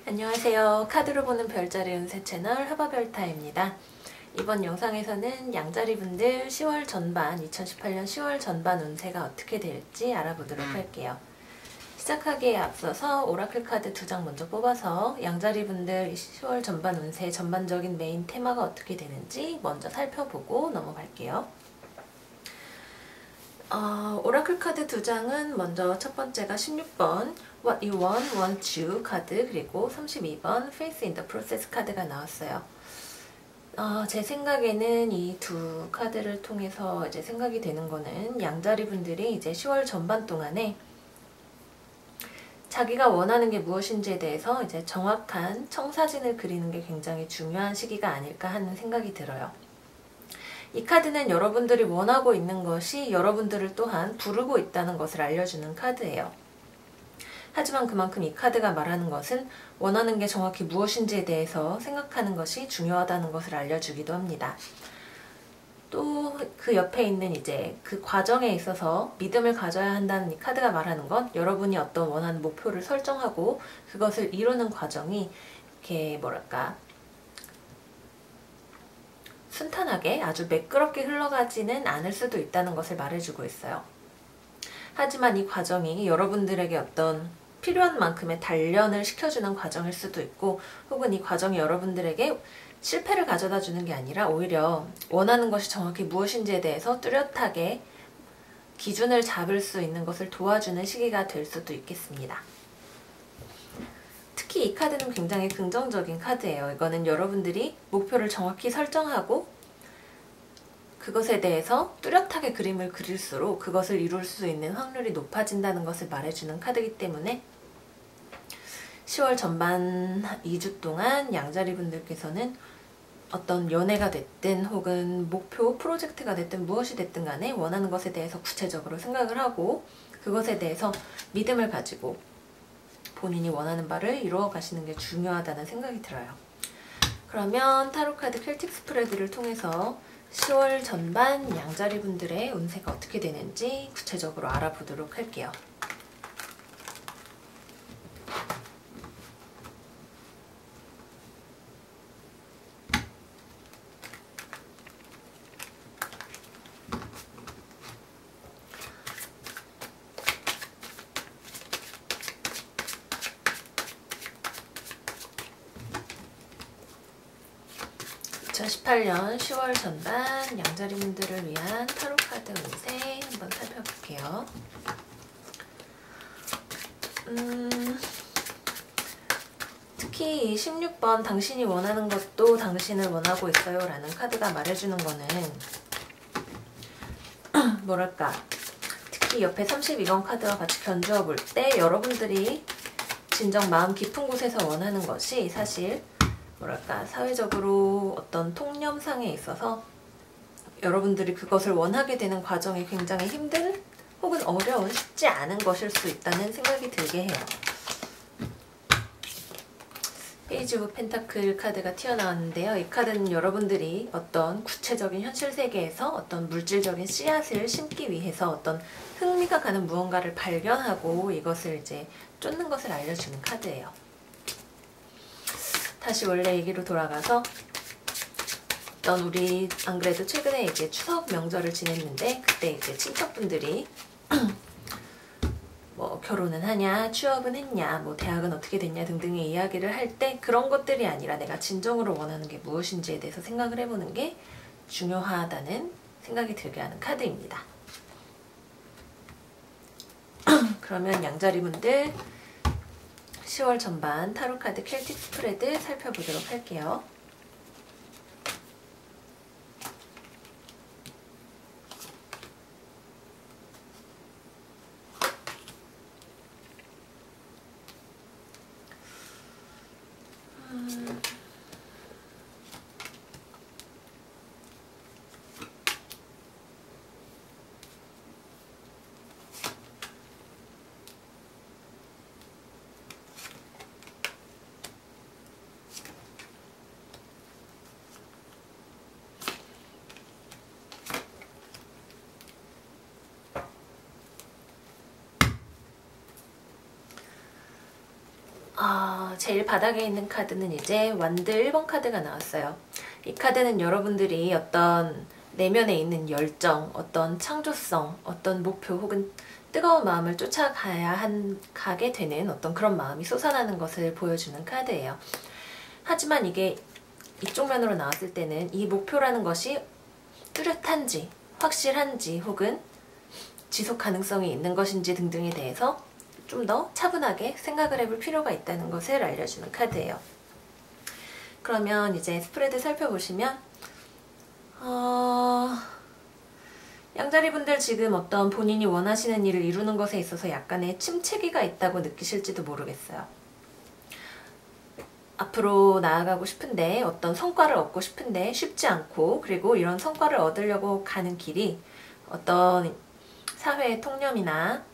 안녕하세요. 카드로 보는 별자리 운세 채널 하바별타입니다. 이번 영상에서는 양자리 분들 10월 전반, 2018년 10월 전반 운세가 어떻게 될지 알아보도록 할게요. 시작하기에 앞서서 오라클 카드 2장 먼저 뽑아서 양자리 분들 10월 전반 운세 전반적인 메인 테마가 어떻게 되는지 먼저 살펴보고 넘어갈게요. 오라클 카드 2장은 먼저 첫 번째가 16번 What You Want You 카드, 그리고 32번 Faith in the Process 카드가 나왔어요. 제 생각에는 이 두 카드를 통해서 이제 생각이 되는 거는 양자리 분들이 이제 10월 전반 동안에 자기가 원하는 게 무엇인지에 대해서 이제 정확한 청사진을 그리는 게 굉장히 중요한 시기가 아닐까 하는 생각이 들어요. 이 카드는 여러분들이 원하고 있는 것이 여러분들을 또한 부르고 있다는 것을 알려주는 카드예요. 하지만 그만큼 이 카드가 말하는 것은 원하는 게 정확히 무엇인지에 대해서 생각하는 것이 중요하다는 것을 알려주기도 합니다. 또 그 옆에 있는 이제 그 과정에 있어서 믿음을 가져야 한다는 이 카드가 말하는 건 여러분이 어떤 원하는 목표를 설정하고 그것을 이루는 과정이 이렇게 뭐랄까 순탄하게 아주 매끄럽게 흘러가지는 않을 수도 있다는 것을 말해주고 있어요. 하지만 이 과정이 여러분들에게 어떤 필요한 만큼의 단련을 시켜주는 과정일 수도 있고, 혹은 이 과정이 여러분들에게 실패를 가져다 주는 게 아니라 오히려 원하는 것이 정확히 무엇인지에 대해서 뚜렷하게 기준을 잡을 수 있는 것을 도와주는 시기가 될 수도 있겠습니다. 특히 이 카드는 굉장히 긍정적인 카드예요. 이거는 여러분들이 목표를 정확히 설정하고 그것에 대해서 뚜렷하게 그림을 그릴수록 그것을 이룰 수 있는 확률이 높아진다는 것을 말해주는 카드이기 때문에 10월 전반 2주 동안 양자리 분들께서는 어떤 연애가 됐든 혹은 목표, 프로젝트가 됐든 무엇이 됐든 간에 원하는 것에 대해서 구체적으로 생각을 하고 그것에 대해서 믿음을 가지고 본인이 원하는 바를 이루어 가시는 게 중요하다는 생각이 들어요. 그러면 타로카드 켈틱 스프레드를 통해서 10월 전반 양자리 분들의 운세가 어떻게 되는지 구체적으로 알아보도록 할게요. (2018년 10월 전반) 양자리분들을 위한 타로카드 운세 한번 살펴볼게요. 특히 16번 당신이 원하는 것도 당신을 원하고 있어요 라는 카드가 말해주는 거는 뭐랄까, 특히 옆에 32번 카드와 같이 견주어 볼 때 여러분들이 진정 마음 깊은 곳에서 원하는 것이 사실 뭐랄까 사회적으로 어떤 통념상에 있어서 여러분들이 그것을 원하게 되는 과정이 굉장히 힘든 혹은 어려운 쉽지 않은 것일 수 있다는 생각이 들게 해요. 페이지 오브 펜타클 카드가 튀어나왔는데요. 이 카드는 여러분들이 어떤 구체적인 현실 세계에서 어떤 물질적인 씨앗을 심기 위해서 어떤 흥미가 가는 무언가를 발견하고 이것을 이제 쫓는 것을 알려주는 카드예요. 다시 원래 얘기로 돌아가서 우리 안 그래도 최근에 이제 추석 명절을 지냈는데 그때 이제 친척분들이 뭐 결혼은 하냐, 취업은 했냐, 뭐 대학은 어떻게 됐냐 등등의 이야기를 할 때 그런 것들이 아니라 내가 진정으로 원하는 게 무엇인지에 대해서 생각을 해보는 게 중요하다는 생각이 들게 하는 카드입니다. 그러면 양자리분들 10월 전반 타로카드 켈틱 스프레드 살펴보도록 할게요. 제일 바닥에 있는 카드는 이제 완드 1번 카드가 나왔어요. 이 카드는 여러분들이 어떤 내면에 있는 열정, 어떤 창조성, 어떤 목표 혹은 뜨거운 마음을 가게 되는 어떤 그런 마음이 솟아나는 것을 보여주는 카드예요. 하지만 이게 이쪽 면으로 나왔을 때는 이 목표라는 것이 뚜렷한지, 확실한지 혹은 지속 가능성이 있는 것인지 등등에 대해서 좀 더 차분하게 생각을 해볼 필요가 있다는 것을 알려주는 카드예요. 그러면 이제 스프레드 살펴보시면 양자리 분들 지금 어떤 본인이 원하시는 일을 이루는 것에 있어서 약간의 침체기가 있다고 느끼실지도 모르겠어요. 앞으로 나아가고 싶은데 어떤 성과를 얻고 싶은데 쉽지 않고, 그리고 이런 성과를 얻으려고 가는 길이 어떤 사회의 통념이나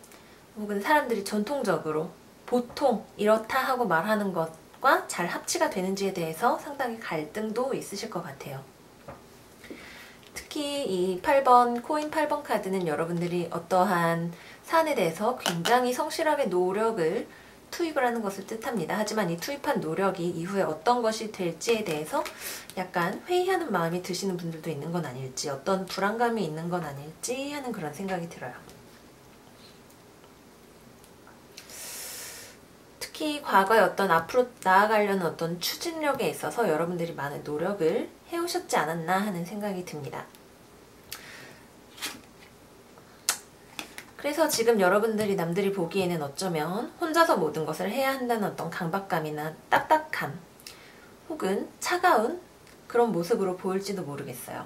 혹은 사람들이 전통적으로 보통 이렇다 하고 말하는 것과 잘 합치가 되는지에 대해서 상당히 갈등도 있으실 것 같아요. 특히 이 8번, 코인 8번 카드는 여러분들이 어떠한 사안에 대해서 굉장히 성실하게 노력을 투입을 하는 것을 뜻합니다. 하지만 이 투입한 노력이 이후에 어떤 것이 될지에 대해서 약간 회의하는 마음이 드시는 분들도 있는 건 아닐지, 어떤 불안감이 있는 건 아닐지 하는 그런 생각이 들어요. 특히 과거에 어떤 앞으로 나아가려는 어떤 추진력에 있어서 여러분들이 많은 노력을 해오셨지 않았나 하는 생각이 듭니다. 그래서 지금 여러분들이 남들이 보기에는 어쩌면 혼자서 모든 것을 해야 한다는 어떤 강박감이나 딱딱함 혹은 차가운 그런 모습으로 보일지도 모르겠어요.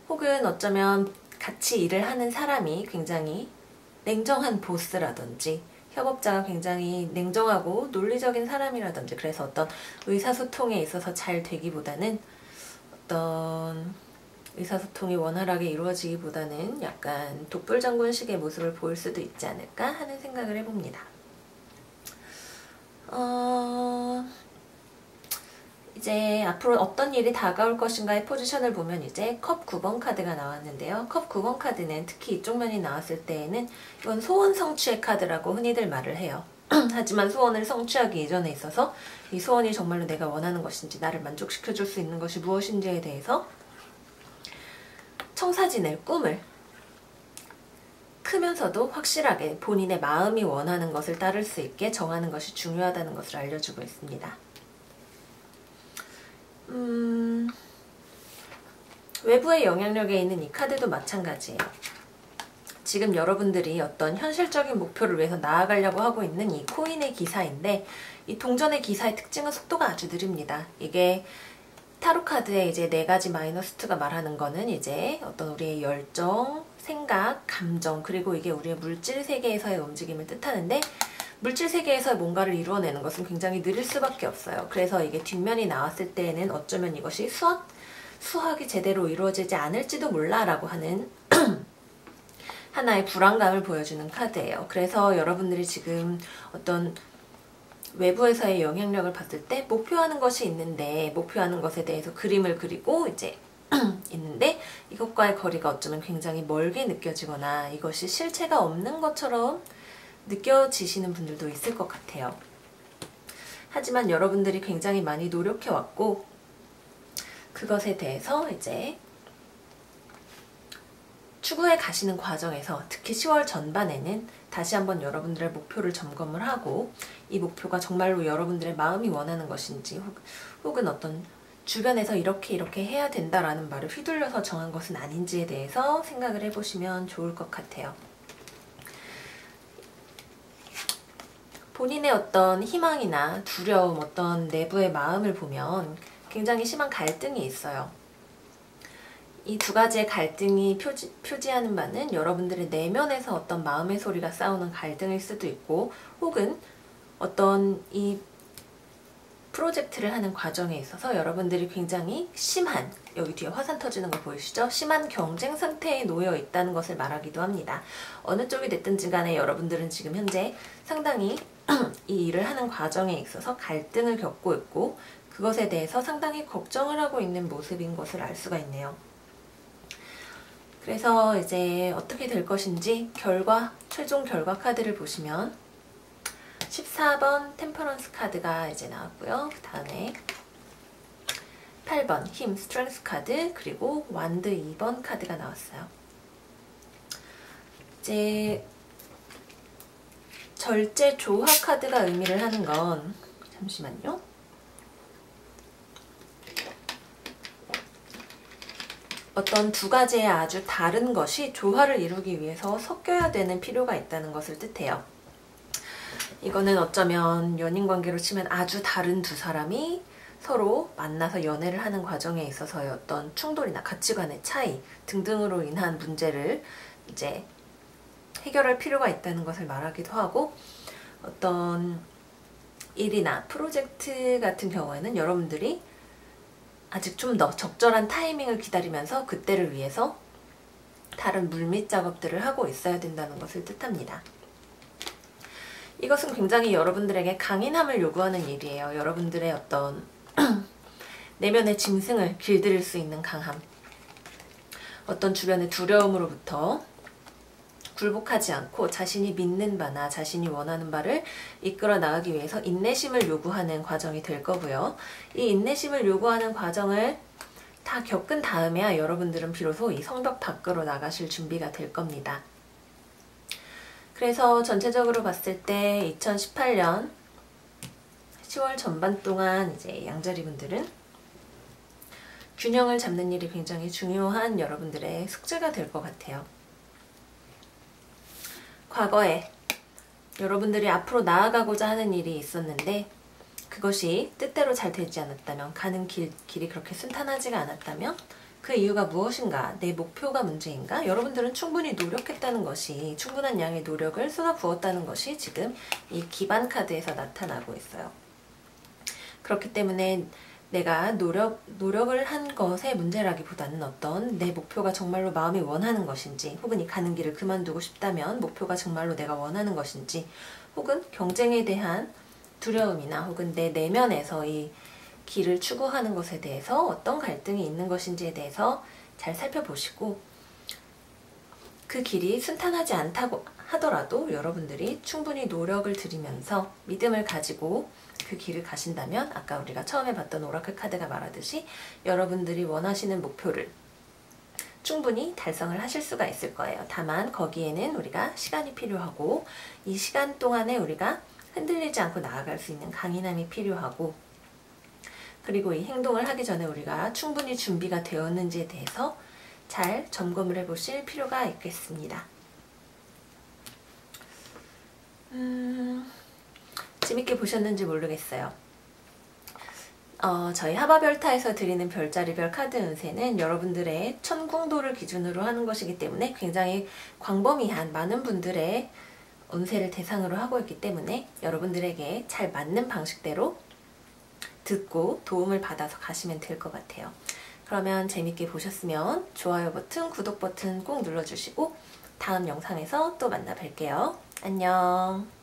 혹은 어쩌면 같이 일을 하는 사람이 굉장히 냉정한 보스라든지 협업자가 굉장히 냉정하고 논리적인 사람이라든지, 그래서 어떤 의사소통에 있어서 잘 되기보다는 어떤 의사소통이 원활하게 이루어지기보다는 약간 독불장군식의 모습을 보일 수도 있지 않을까 하는 생각을 해봅니다. 이제 앞으로 어떤 일이 다가올 것인가의 포지션을 보면 이제 컵 9번 카드가 나왔는데요. 컵 9번 카드는 특히 이쪽 면이 나왔을 때에는 이건 소원 성취의 카드라고 흔히들 말을 해요. 하지만 소원을 성취하기 이전에 있어서 이 소원이 정말로 내가 원하는 것인지, 나를 만족시켜줄 수 있는 것이 무엇인지에 대해서 청사진을, 꿈을 크면서도 확실하게 본인의 마음이 원하는 것을 따를 수 있게 정하는 것이 중요하다는 것을 알려주고 있습니다. 외부의 영향력에 있는 이 카드도 마찬가지예요. 지금 여러분들이 어떤 현실적인 목표를 위해서 나아가려고 하고 있는 이 코인의 기사인데, 이 동전의 기사의 특징은 속도가 아주 느립니다. 이게 타로 카드의 이제 4가지 -2가 말하는 거는 이제 어떤 우리의 열정, 생각, 감정, 그리고 이게 우리의 물질 세계에서의 움직임을 뜻하는데, 물질 세계에서 뭔가를 이루어내는 것은 굉장히 느릴 수밖에 없어요. 그래서 이게 뒷면이 나왔을 때에는 어쩌면 이것이 수학이 제대로 이루어지지 않을지도 몰라 라고 하는 하나의 불안감을 보여주는 카드예요. 그래서 여러분들이 지금 어떤 외부에서의 영향력을 봤을 때 목표하는 것이 있는데, 목표하는 것에 대해서 그림을 그리고 이제 있는데 이것과의 거리가 어쩌면 굉장히 멀게 느껴지거나 이것이 실체가 없는 것처럼 느껴지시는 분들도 있을 것 같아요. 하지만 여러분들이 굉장히 많이 노력해왔고, 그것에 대해서 이제 추구해 가시는 과정에서 특히 10월 전반에는 다시 한번 여러분들의 목표를 점검을 하고, 이 목표가 정말로 여러분들의 마음이 원하는 것인지, 혹은 어떤 주변에서 이렇게 해야 된다라는 말을 휘둘려서 정한 것은 아닌지에 대해서 생각을 해보시면 좋을 것 같아요. 본인의 어떤 희망이나 두려움, 어떤 내부의 마음을 보면 굉장히 심한 갈등이 있어요. 이 2가지의 갈등이 표지하는 바는 여러분들의 내면에서 어떤 마음의 소리가 싸우는 갈등일 수도 있고, 혹은 어떤 이 프로젝트를 하는 과정에 있어서 여러분들이 굉장히 심한, 여기 뒤에 화산 터지는 거 보이시죠? 심한 경쟁 상태에 놓여 있다는 것을 말하기도 합니다. 어느 쪽이 됐든지 간에 여러분들은 지금 현재 상당히 이 일을 하는 과정에 있어서 갈등을 겪고 있고, 그것에 대해서 상당히 걱정을 하고 있는 모습인 것을 알 수가 있네요. 그래서 이제 어떻게 될 것인지 최종 결과 카드를 보시면 14번 템퍼런스 카드가 이제 나왔고요. 그 다음에 8번 힘 스트렝스 카드, 그리고 완드 2번 카드가 나왔어요. 이제 절제 조화 카드가 의미를 하는 건, 잠시만요. 어떤 두 가지의 아주 다른 것이 조화를 이루기 위해서 섞여야 되는 필요가 있다는 것을 뜻해요. 이거는 어쩌면 연인관계로 치면 아주 다른 두 사람이 서로 만나서 연애를 하는 과정에 있어서의 어떤 충돌이나 가치관의 차이 등등으로 인한 문제를 이제 해결할 필요가 있다는 것을 말하기도 하고, 어떤 일이나 프로젝트 같은 경우에는 여러분들이 아직 좀 더 적절한 타이밍을 기다리면서 그때를 위해서 다른 물밑 작업들을 하고 있어야 된다는 것을 뜻합니다. 이것은 굉장히 여러분들에게 강인함을 요구하는 일이에요. 여러분들의 어떤 내면의 짐승을 길들일 수 있는 강함, 어떤 주변의 두려움으로부터 굴복하지 않고 자신이 믿는 바나 자신이 원하는 바를 이끌어 나가기 위해서 인내심을 요구하는 과정이 될 거고요. 이 인내심을 요구하는 과정을 다 겪은 다음에야 여러분들은 비로소 이 성벽 밖으로 나가실 준비가 될 겁니다. 그래서 전체적으로 봤을 때 2018년 10월 전반 동안 이제 양자리 분들은 균형을 잡는 일이 굉장히 중요한 여러분들의 숙제가 될 것 같아요. 과거에 여러분들이 앞으로 나아가고자 하는 일이 있었는데 그것이 뜻대로 잘 되지 않았다면, 가는 길이 그렇게 순탄하지가 않았다면 그 이유가 무엇인가, 내 목표가 문제인가, 여러분들은 충분히 노력했다는 것이, 충분한 양의 노력을 쏟아부었다는 것이 지금 이 기반 카드에서 나타나고 있어요. 그렇기 때문에 내가 노력을 한 것의 문제라기보다는 어떤 내 목표가 정말로 마음이 원하는 것인지, 혹은 이 가는 길을 그만두고 싶다면 목표가 정말로 내가 원하는 것인지, 혹은 경쟁에 대한 두려움이나 혹은 내 내면에서 이 길을 추구하는 것에 대해서 어떤 갈등이 있는 것인지에 대해서 잘 살펴보시고, 그 길이 순탄하지 않다고 하더라도 여러분들이 충분히 노력을 들이면서 믿음을 가지고 그 길을 가신다면, 아까 우리가 처음에 봤던 오라클 카드가 말하듯이 여러분들이 원하시는 목표를 충분히 달성을 하실 수가 있을 거예요. 다만 거기에는 우리가 시간이 필요하고, 이 시간 동안에 우리가 흔들리지 않고 나아갈 수 있는 강인함이 필요하고, 그리고 이 행동을 하기 전에 우리가 충분히 준비가 되었는지에 대해서 잘 점검을 해보실 필요가 있겠습니다. 재밌게 보셨는지 모르겠어요. 저희 하바별타에서 드리는 별자리별 카드 운세는 여러분들의 천궁도를 기준으로 하는 것이기 때문에 굉장히 광범위한 많은 분들의 운세를 대상으로 하고 있기 때문에 여러분들에게 잘 맞는 방식대로 듣고 도움을 받아서 가시면 될 것 같아요. 그러면 재밌게 보셨으면 좋아요 버튼, 구독 버튼 꼭 눌러주시고 다음 영상에서 또 만나 뵐게요. 안녕.